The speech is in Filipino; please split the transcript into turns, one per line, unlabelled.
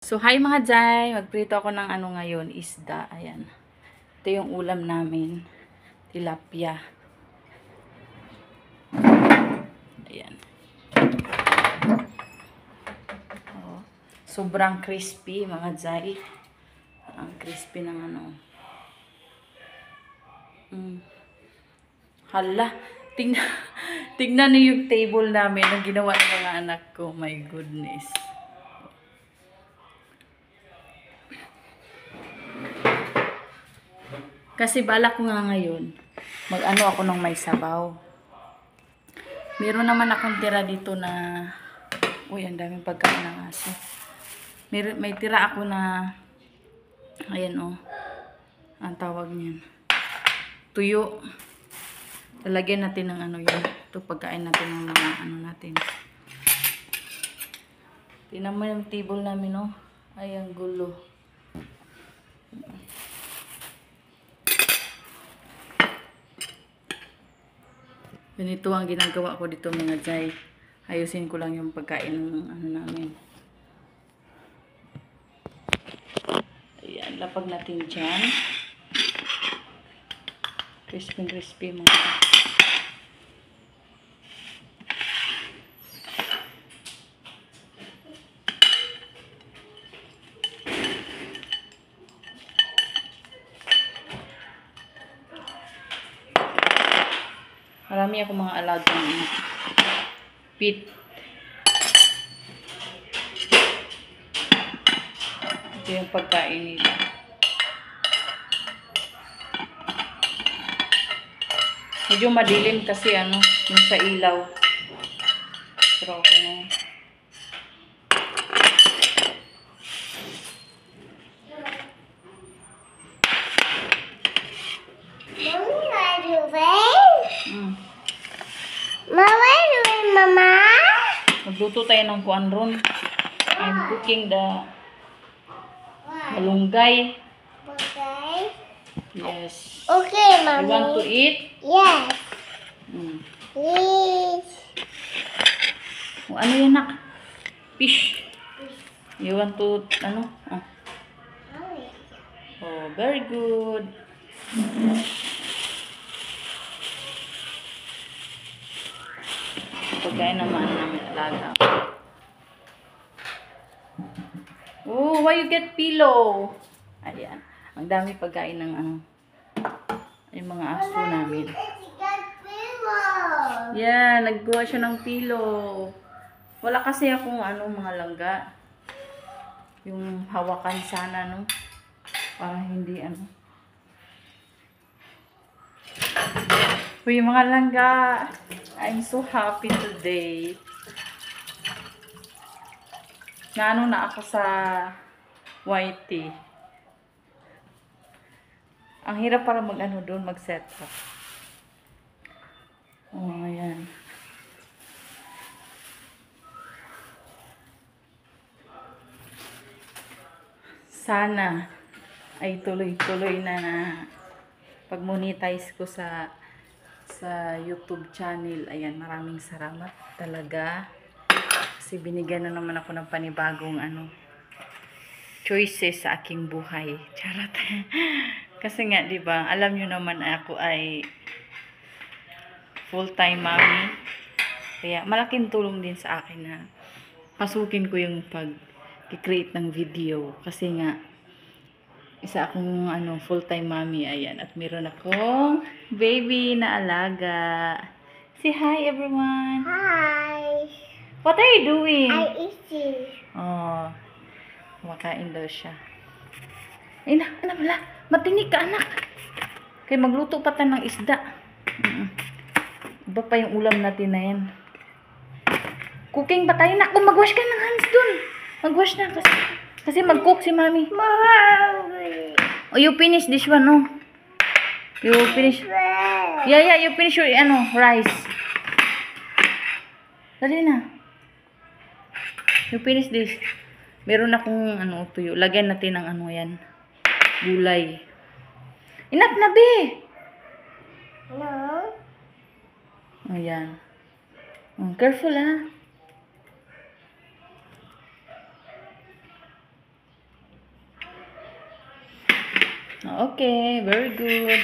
So, hi mga Jai! Magprito ako ng ano ngayon, isda. Ayan. Ito yung ulam namin. Tilapia. Ayan. Oh, sobrang crispy mga Jai. Ang crispy ng ano. Hala! Tingnan niyo yung table namin na ginawa ng mga anak ko. My goodness. Kasi balak ko nga ngayon, mag-ano ako ng may sabaw. Meron naman akong tira dito na, uy, ang daming pagkain ng aso. May tira ako na, ayan oh, ang tawag niyan, tuyo. Lalagyan natin ng ano yun. Ito pagkain natin ng mga ano natin. Tingnan mo yung table namin oh. Ay, ang gulo. Ganito ang ginagawa ko dito mga Jai. Ayusin ko lang yung pagkain ng ano namin. Ayan, lapag natin dyan. Crispy mga. Marami ako mga alagang pit. Ito yung pagkain nila. Medyo madilim kasi ano, yung sa ilaw. Pero okay na yun.
Mama?
Magluto tayo ng kuan ron. I'm cooking the malunggay.
Okay.
Yes.
Okay, Mommy.
You want to eat?
Yes. Please.
O, ano yan, nak? Fish. You want to, ano? Oh, very good. Pagkain naman namin alaga. Oh, why you get pillow? Ayan. Ang dami pagkain ng ano. Yung mga aso namin. Yeah, naggawa siya ng pillow. Wala kasi akong ano, mga langga. Yung hawakan sana, no? Para hindi ano. Uy, mga langga. I'm so happy today. Naano na ako sa YT. Ang hirap para mag-ano doon, mag-set up. Oh, ayan. Sana ay tuloy-tuloy na pag-monetize ko sa YouTube channel. Ayan, maraming salamat talaga. Kasi binigyan na naman ako ng panibagong ano, choices sa aking buhay. Charot. Kasi nga, 'di ba? Alam niyo naman ako ay full-time mommy. Kaya malaking tulong din sa akin na pasukin ko yung pag-create ng video kasi nga isa akong ano, full-time mommy, ayan, at meron akong baby na alaga. Say hi everyone.
Hi.
What are you doing?
I eating.
Oh, kumakain daw siya. Ay na, ano pala? Matinig ka anak. Kaya magluto pa tayo ng isda. Iba pa yung ulam natin na yan. Cooking pa tayo na. Kung mag-wash ka ng hands dun. Mag-wash na kasi mag-cook si mami.
Mommy.
Oh, you finish this one, oh. You finish. Yeah, you finish your, ano, rice. Dali na. You finish this. Meron akong, ano, tuyo. Lagyan natin ng, ano, yan. Gulay. Enough na, be.
No.
Ayan. Careful, ah. Okay, very good.